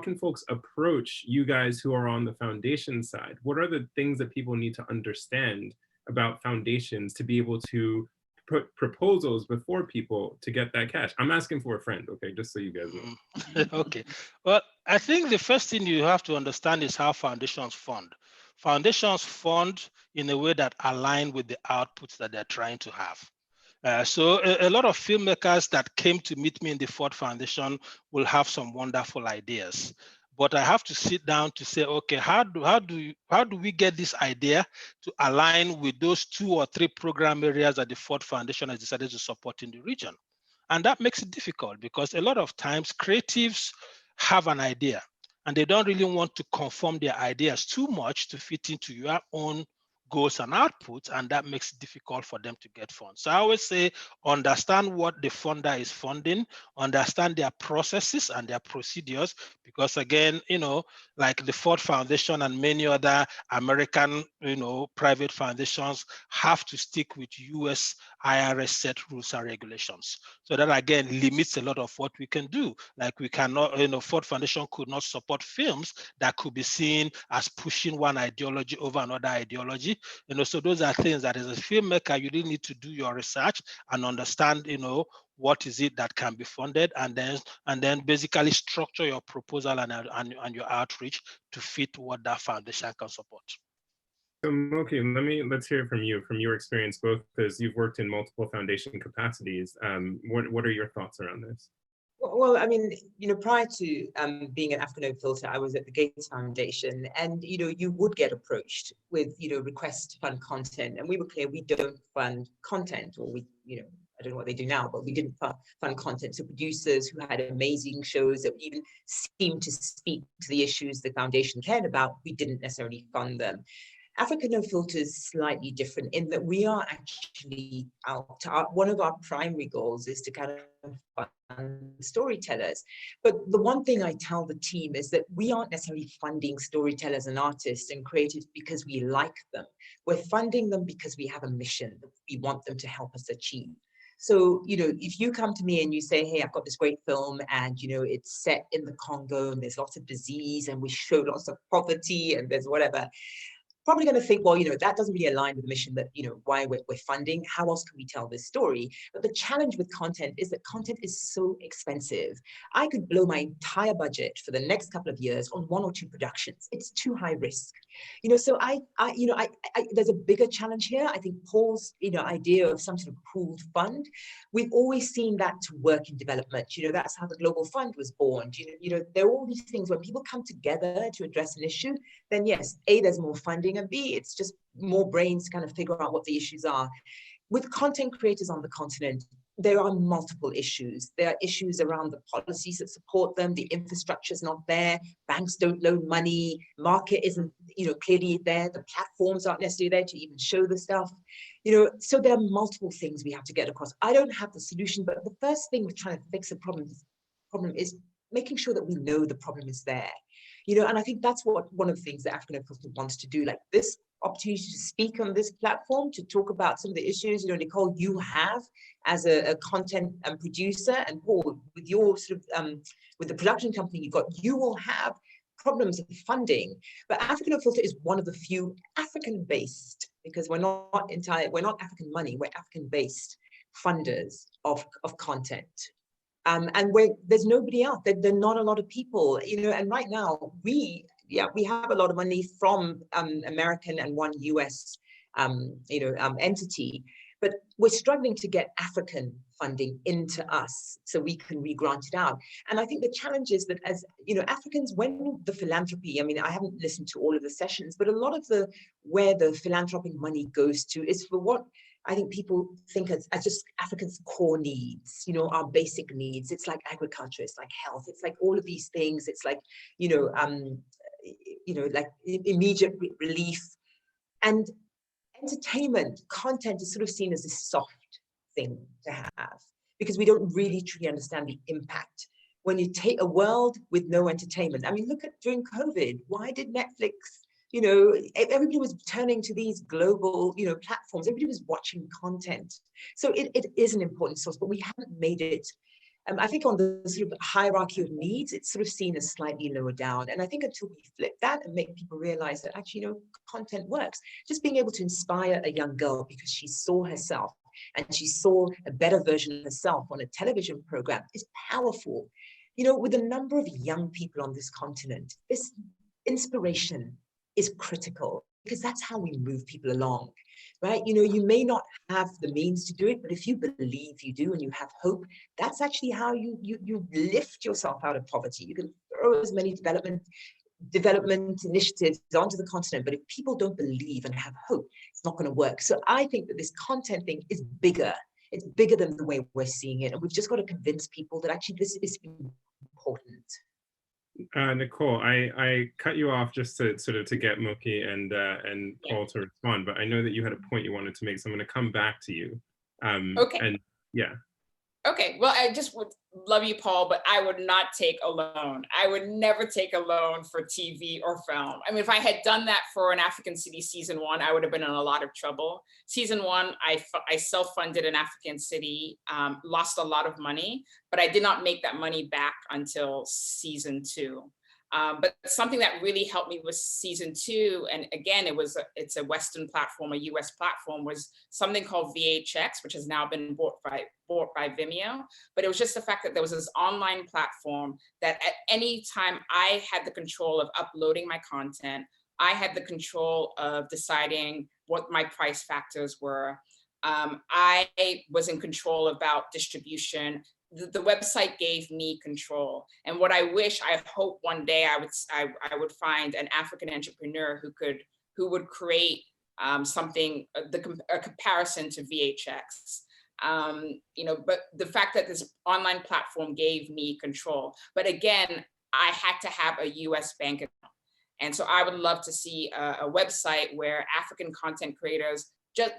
can folks approach you guys who are on the foundation side? What are the things that people need to understand about foundations to be able to put proposals before people to get that cash? I'm asking for a friend, okay, just so you guys know. Okay, well, I think the first thing you have to understand is how foundations fund. Foundations fund in a way that align with the outputs that they're trying to have. So a lot of filmmakers that came to meet me in the Ford Foundation will have some wonderful ideas. But I have to sit down to say, okay, how do we get this idea to align with those 2 or 3 program areas that the Ford Foundation has decided to support in the region? And that makes it difficult, because a lot of times creatives have an idea and they don't really want to conform their ideas too much to fit into your own goals and outputs, and that makes it difficult for them to get funds. So I always say, understand what the funder is funding, understand their processes and their procedures, because again, like the Ford Foundation and many other American, private foundations have to stick with US IRS set rules and regulations. So that again limits a lot of what we can do. Like we cannot, Ford Foundation could not support films that could be seen as pushing one ideology over another ideology. So those are things that as a filmmaker, you really need to do your research and understand, what is it that can be funded, and then basically structure your proposal and your outreach to fit what that foundation can support. So Moki, let's hear from you, from your experience, both because you've worked in multiple foundation capacities. What are your thoughts around this? Well, I mean, prior to being an African No Filter, I was at the Gates Foundation, and you would get approached with requests to fund content, and we were clear we don't fund content, or we I don't know what they do now, but we didn't fund content. So producers who had amazing shows that even seemed to speak to the issues the foundation cared about, we didn't necessarily fund them. African No Filter is slightly different in that we are actually one of our primary goals is to kind of fund storytellers. But the one thing I tell the team is that we aren't necessarily funding storytellers and artists and creatives because we like them. We're funding them because we have a mission that we want them to help us achieve. So, if you come to me and you say, hey, I've got this great film and, it's set in the Congo and there's lots of disease and we show lots of poverty and there's whatever, probably going to think, well, that doesn't really align with the mission that, why we're funding. How else can we tell this story? But the challenge with content is that content is so expensive. I could blow my entire budget for the next couple of years on 1 or 2 productions. It's too high risk. So there's a bigger challenge here. I think Paul's, idea of some sort of pooled fund, we've always seen that to work in development. That's how the Global Fund was born. There are all these things when people come together to address an issue, then yes, A, there's more funding, and B, it's just more brains to kind of figure out what the issues are. With content creators on the continent, there are multiple issues. There are issues around the policies that support them. The infrastructure is not there. Banks don't loan money. Market isn't, clearly there. The platforms aren't necessarily there to even show the stuff. So there are multiple things we have to get across. I don't have the solution, but the first thing with trying to fix a problem is making sure that we know the problem is there. And I think that's what one of the things that African No Filter wants to do. Like, this opportunity to speak on this platform, to talk about some of the issues, you know, Nicole, you have as a content producer, and Paul, with your sort of, with the production company you've got, you will have problems of funding. But African No Filter is one of the few African-based, because we're not African money, we're African-based funders of content. And there's nobody else. There are not a lot of people, you know, and right now we have a lot of money from American and one US, entity, but we're struggling to get African funding into us so we can re-grant it out. And I think the challenge is that, as you know, Africans, when the philanthropy, I mean, I haven't listened to all of the sessions, but a lot of where the philanthropic money goes to is for what I think people think as just Africans' core needs, you know, our basic needs. It's like agriculture, it's like health, it's like all of these things. It's like, like immediate relief. And entertainment, content is sort of seen as a soft thing to have, because we don't really truly understand the impact. When you take a world with no entertainment, I mean, look at during COVID, why did Netflix, you know, everybody was turning to these global, you know, platforms, everybody was watching content. So it is an important source, but we haven't made it. I think on the sort of hierarchy of needs, it's sort of seen as slightly lower down. And I think until we flip that and make people realize that actually, you know, content works, just being able to inspire a young girl because she saw herself and she saw a better version of herself on a television program is powerful. You know, with the number of young people on this continent, this inspiration is critical, because that's how we move people along, right? You know, you may not have the means to do it, but if you believe you do and you have hope, that's actually how you lift yourself out of poverty. You can throw as many development initiatives onto the continent, but if people don't believe and have hope, it's not going to work. So I think that this content thing is bigger. It's bigger than the way we're seeing it, and we've just got to convince people that actually this is important. Nicole, I cut you off just to sort of to get Moki and Paul to respond, but I know that you had a point you wanted to make, so I'm going to come back to you. Okay. And yeah. Okay, well, I just would love you, Paul, but I would not take a loan. I would never take a loan for TV or film. I mean, if I had done that for an African City season 1, I would have been in a lot of trouble. Season 1, I self-funded an African City, lost a lot of money, but I did not make that money back until season 2. But something that really helped me with season 2, and again, it's a Western platform, a US platform, was something called VHX, which has now been bought by Vimeo. But it was just the fact that there was this online platform that at any time I had the control of uploading my content. I had the control of deciding what my price factors were. I was in control about distribution. The website gave me control. And what I hope one day I would find an African entrepreneur who would create something, a comparison to VHX. But the fact that this online platform gave me control. But again, I had to have a US bank account. And so I would love to see a website where African content creators,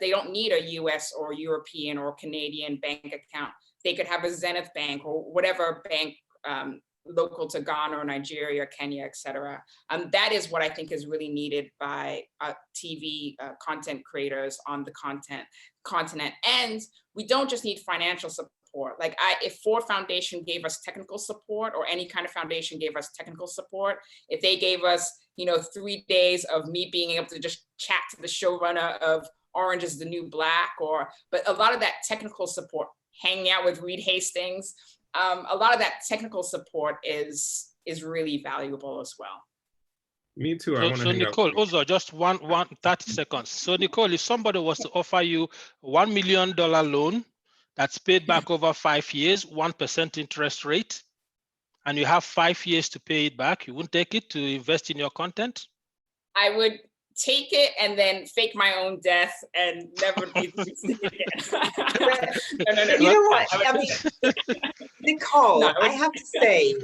they don't need a US or European or Canadian bank account. They could have a Zenith Bank or whatever bank local to Ghana or Nigeria, Kenya, et cetera. That is what I think is really needed by TV content creators on the continent. And we don't just need financial support. Like if Ford Foundation gave us technical support, or any kind of foundation gave us technical support, if they gave us, 3 days of me being able to just chat to the showrunner of Orange is the New Black, but a lot of that technical support, hanging out with Reed Hastings, a lot of that technical support is really valuable as well. Me too. So Nicole, also just one 30 seconds. So Nicole, if somebody was to offer you $1 million loan that's paid back over 5 years, 1% interest rate, and you have 5 years to pay it back, you wouldn't take it to invest in your content? I would take it and then fake my own death and never be again. No. You know what? I mean, Nicole, I have to say,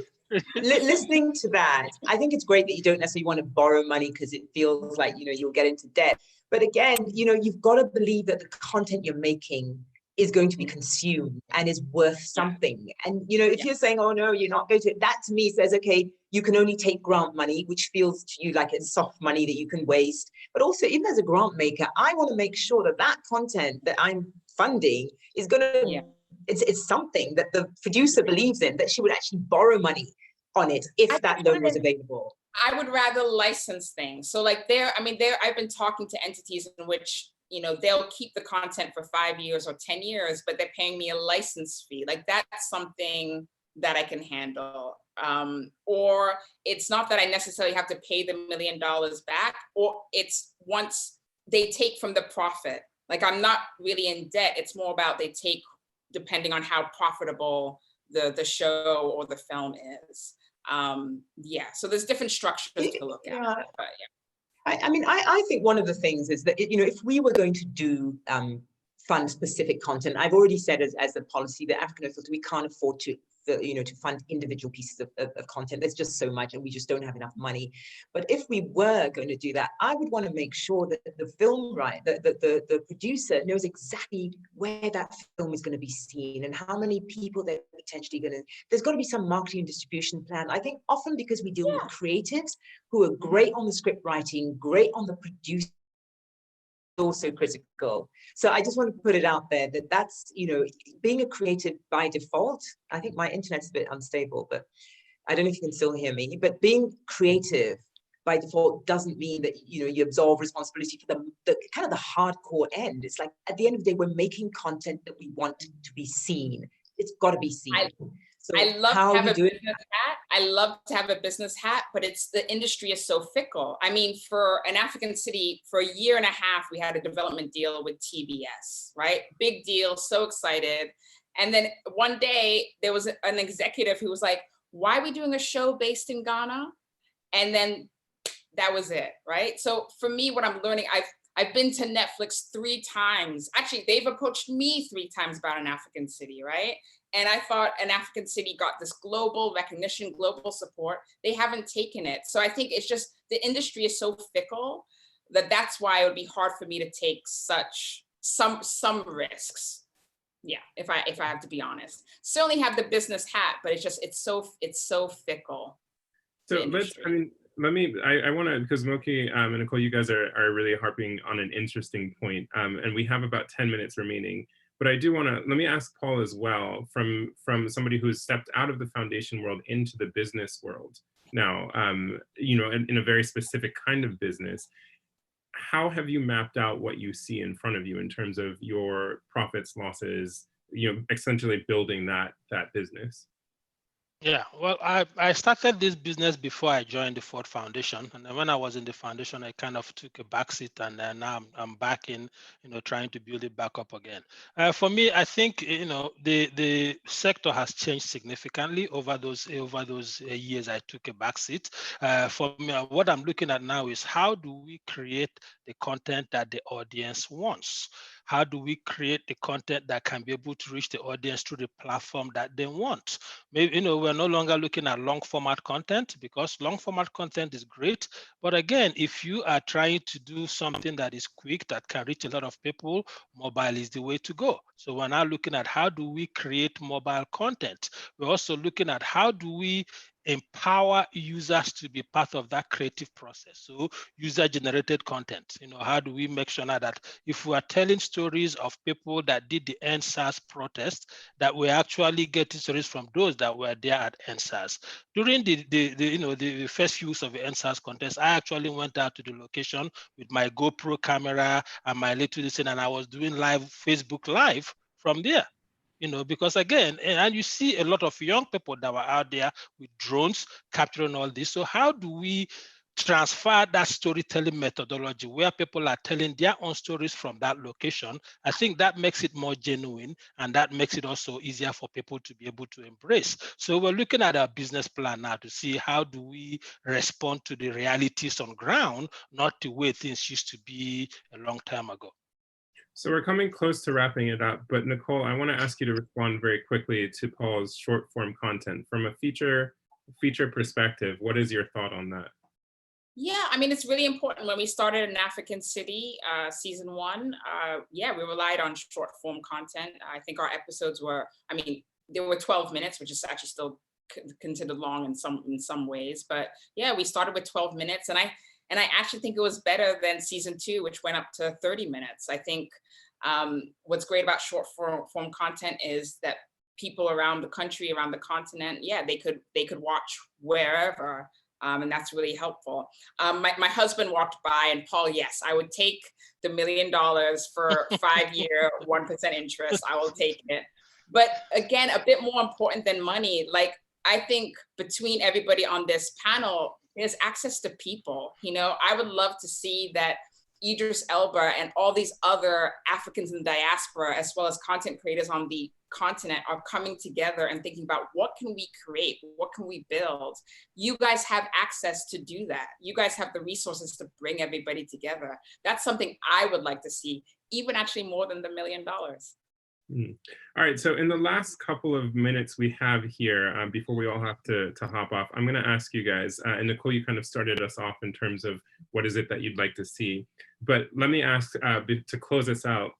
listening to that, I think it's great that you don't necessarily want to borrow money because it feels like, you'll get into debt. But again, you've got to believe that the content you're making is going to be consumed and is worth something. And, you know, if you're saying, oh no, you're not going to, that to me says, okay, you can only take grant money, which feels to you like it's soft money that you can waste. But also, even as a grant maker, I want to make sure that that content that I'm funding is going to, it's something that the producer believes in, that she would actually borrow money on it if that loan was available. I would rather license things. So like I've been talking to entities in which, you know, they'll keep the content for 5 years or 10 years, but they're paying me a license fee. Like that's something that I can handle. Or it's not that I necessarily have to pay the $1 million back, or it's once they take from the profit. Like I'm not really in debt. It's more about they take depending on how profitable the show or the film is. So there's different structures to look at. But I mean, I think one of the things is that, you know, if we were going to do fund specific content, I've already said as a policy that African Filter, we can't afford to, you know, to fund individual pieces of content. There's just so much and we just don't have enough money. But if we were going to do that, I would want to make sure that the film, the producer knows exactly where that film is going to be seen and how many people they're potentially going to, there's got to be some marketing and distribution plan. I think often because we deal with creatives who are great on the script writing, great on the producing, also critical. So I just want to put it out there that that's, you know, being a creative by default. I think my internet's a bit unstable, but I don't know if you can still hear me, but being creative by default doesn't mean that, you know, you absolve responsibility for the kind of the hardcore end. It's like, at the end of the day, we're making content that we want to be seen. It's got to be seen. I love to have a business hat. I love to have a business hat, but the industry is so fickle. I mean, for an African city, for a year and a half, we had a development deal with TBS, right? Big deal, so excited. And then one day there was an executive who was like, why are we doing a show based in Ghana? And then that was it, right? So for me, what I'm learning, I've been to Netflix 3 times. Actually, they've approached me 3 times about an African city, right? And I thought an African city got this global recognition, global support. They haven't taken it. So I think it's just, the industry is so fickle that's why it would be hard for me to take some risks. Yeah, if I have to be honest. Certainly have the business hat, but it's so fickle. So I want to, because Moki and Nicole, you guys are really harping on an interesting point, and we have about 10 minutes remaining. But I do want to, let me ask Paul as well, from somebody who's stepped out of the foundation world into the business world now, you know, in a very specific kind of business. How have you mapped out what you see in front of you in terms of your profits, losses, you know, essentially building that business? Yeah, well, I started this business before I joined the Ford Foundation, and then when I was in the foundation, I kind of took a backseat, and then now I'm back in, you know, trying to build it back up again. For me, I think, you know, the sector has changed significantly over those years I took a backseat. For me, what I'm looking at now is how do we create the content that the audience wants? How do we create the content that can be able to reach the audience through the platform that they want? Maybe, you know, we're no longer looking at long format content, because long format content is great. But again, if you are trying to do something that is quick, that can reach a lot of people, mobile is the way to go. So we're now looking at how do we create mobile content. We're also looking at how do we empower users to be part of that creative process. So user-generated content, you know, how do we make sure now that if we are telling stories of people that did the EndSARS protest, that we're actually getting stories from those that were there at EndSARS. During the first few weeks of the EndSARS contest, I actually went out to the location with my GoPro camera and my little thing, and I was doing Facebook Live from there. You know, because again, and you see a lot of young people that were out there with drones capturing all this. So how do we transfer that storytelling methodology where people are telling their own stories from that location? I think that makes it more genuine, and that makes it also easier for people to be able to embrace. So we're looking at our business plan now to see how do we respond to the realities on ground, not the way things used to be a long time ago. So we're coming close to wrapping it up, but Nicole, I want to ask you to respond very quickly to Paul's short form content. From a feature perspective, what is your thought on that? Yeah, I mean, it's really important. When we started in African City, season 1, yeah, we relied on short form content. I think our episodes were, I mean, they were 12 minutes, which is actually still considered long in some ways. But yeah, we started with 12 minutes, and I actually think it was better than season 2, which went up to 30 minutes. I think what's great about short form content is that people around the country, around the continent, yeah, they could watch wherever. And that's really helpful. My husband walked by, and Paul, yes, I would take the $1 million for 5-year 1% interest. I will take it. But again, a bit more important than money, like I think between everybody on this panel, there's access to people. You know, I would love to see that Idris Elba and all these other Africans in the diaspora, as well as content creators on the continent, are coming together and thinking about what can we create, what can we build. You guys have access to do that. You guys have the resources to bring everybody together. That's something I would like to see, even actually more than the $1 million. All right, so in the last couple of minutes we have here, before we all have to hop off, I'm going to ask you guys, and Nicole, you kind of started us off in terms of what is it that you'd like to see. But let me ask, to close us out,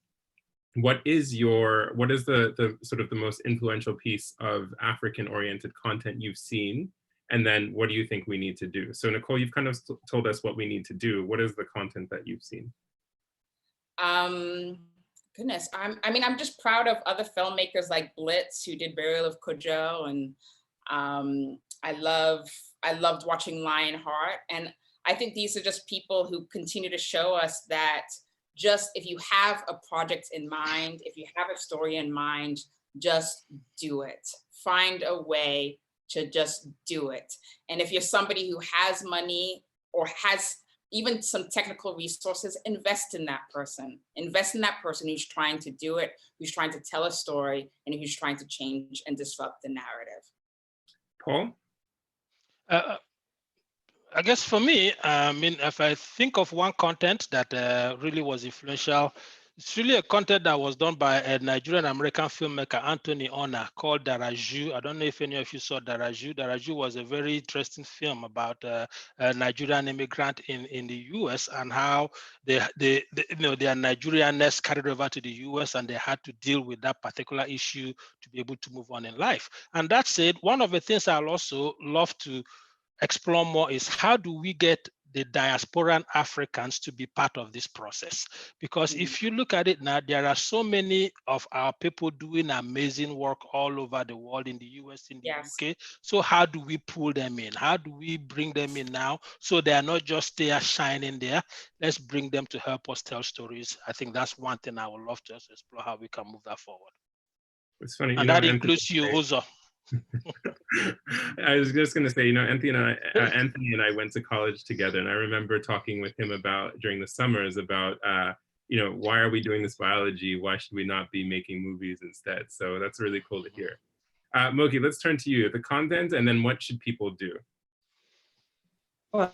what is the sort of the most influential piece of African-oriented content you've seen? And then what do you think we need to do? So Nicole, you've kind of told us what we need to do. What is the content that you've seen? Goodness, I'm just proud of other filmmakers like Blitz, who did Burial of Cujo, and I loved watching Lionheart. And I think these are just people who continue to show us that just if you have a project in mind, if you have a story in mind, just do it. Find a way to just do it. And if you're somebody who has money or has even some technical resources, invest in that person. Invest in that person who's trying to do it, who's trying to tell a story, and who's trying to change and disrupt the narrative. Paul? I guess for me, I mean, if I think of one content that really was influential, it's really a content that was done by a Nigerian-American filmmaker, Anthony Ona, called Daraju. I don't know if any of you saw Daraju. Daraju was a very interesting film about a Nigerian immigrant in the US and how their Nigerianness carried over to the US, and they had to deal with that particular issue to be able to move on in life. And that said, one of the things I'll also love to explore more is how do we get the diasporan Africans to be part of this process? Because if you look at it now, there are so many of our people doing amazing work all over the world, in the US, in the UK. So how do we pull them in? How do we bring them in now so they are not just there shining there? Let's bring them to help us tell stories. I think that's one thing I would love to explore, how we can move that forward. It's funny, and that includes you, Uzo. I was just going to say, Anthony and I went to college together, and I remember talking with him about during the summers about, why are we doing this biology? Why should we not be making movies instead? So that's really cool to hear. Moki, let's turn to you, the content, and then what should people do? Well,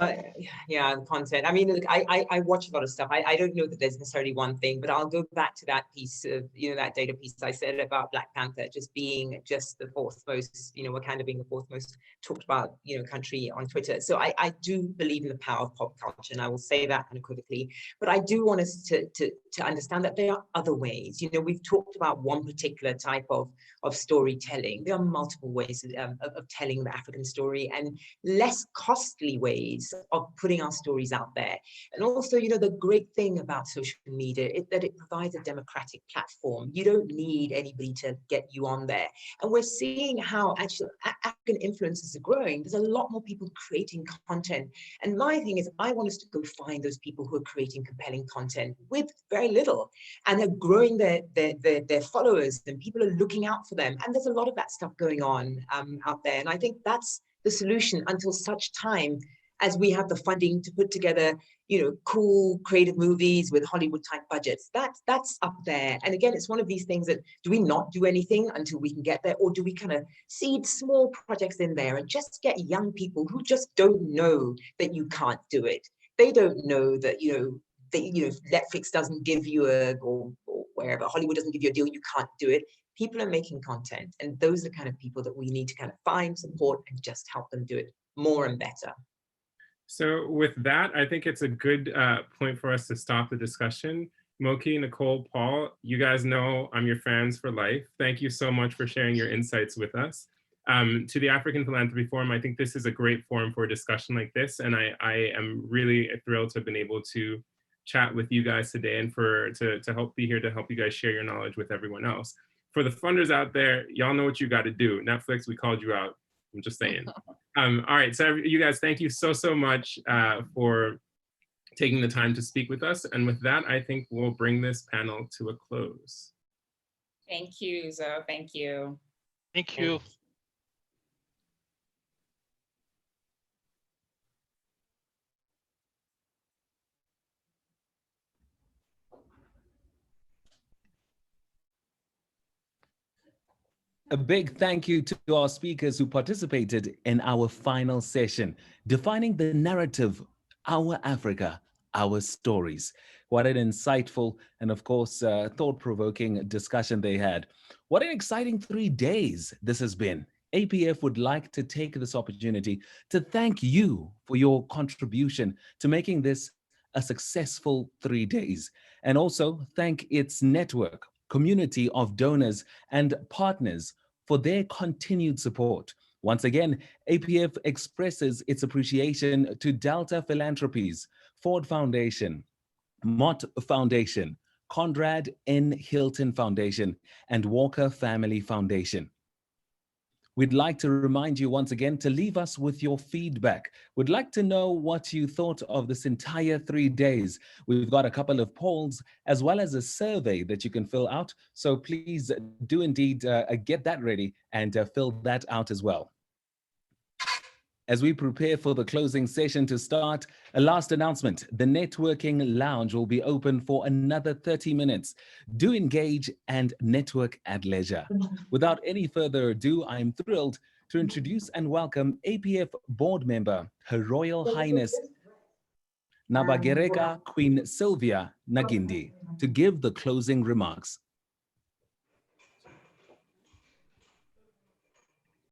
yeah, content. I mean, look, I watch a lot of stuff. I don't know that there's necessarily one thing, but I'll go back to that piece of, that data piece I said about Black Panther just being just the fourth most, Wakanda being the fourth most talked about, country on Twitter. So I do believe in the power of pop culture, and I will say that unequivocally. But I do want us to understand that there are other ways. We've talked about one particular type of storytelling. There are multiple ways of telling the African story, and less costly ways of putting our stories out there. And also, the great thing about social media is that it provides a democratic platform. You don't need anybody to get you on there. And we're seeing how actually African influencers are growing. There's a lot more people creating content. And my thing is, I want us to go find those people who are creating compelling content with very little, and they're growing their followers, and people are looking out for them. And there's a lot of that stuff going on out there. And I think that's the solution until such time as we have the funding to put together, cool, creative movies with Hollywood-type budgets. That's up there. And again, it's one of these things that, do we not do anything until we can get there? Or do we kind of seed small projects in there and just get young people who just don't know that you can't do it? They don't know that, Netflix doesn't give you or wherever, Hollywood doesn't give you a deal, you can't do it. People are making content. And those are the kind of people that we need to kind of find, support, and just help them do it more and better. So with that, I think it's a good point for us to stop the discussion. Moki, Nicole, Paul, you guys know I'm your fans for life. Thank you so much for sharing your insights with us. To the African Philanthropy Forum, I think this is a great forum for a discussion like this, and I am really thrilled to have been able to chat with you guys today and to help be here to help you guys share your knowledge with everyone else. For the funders out there, y'all know what you got to do. Netflix, we called you out. I'm just saying. All right, so you guys, thank you so much for taking the time to speak with us. And with that, I think we'll bring this panel to a close. Thank you, Uzo. Thank you. Thank you. A big thank you to our speakers who participated in our final session, defining the narrative, our Africa, our stories. What an insightful and, of course, thought-provoking discussion they had. What an exciting 3 days this has been. APF would like to take this opportunity to thank you for your contribution to making this a successful 3 days, and also thank its network, community of donors and partners for their continued support. Once again, APF expresses its appreciation to Delta Philanthropies, Ford Foundation, Mott Foundation, Conrad N. Hilton Foundation, and Walker Family Foundation. We'd like to remind you once again to leave us with your feedback. We'd like to know what you thought of this entire 3 days. We've got a couple of polls as well as a survey that you can fill out. So please do indeed get that ready and fill that out as well. As we prepare for the closing session to start, a last announcement. The networking lounge will be open for another 30 minutes. Do engage and network at leisure. Without any further ado, I'm thrilled to introduce and welcome APF board member, Her Royal Highness Nabagereka Queen Sylvia Nagindi, to give the closing remarks.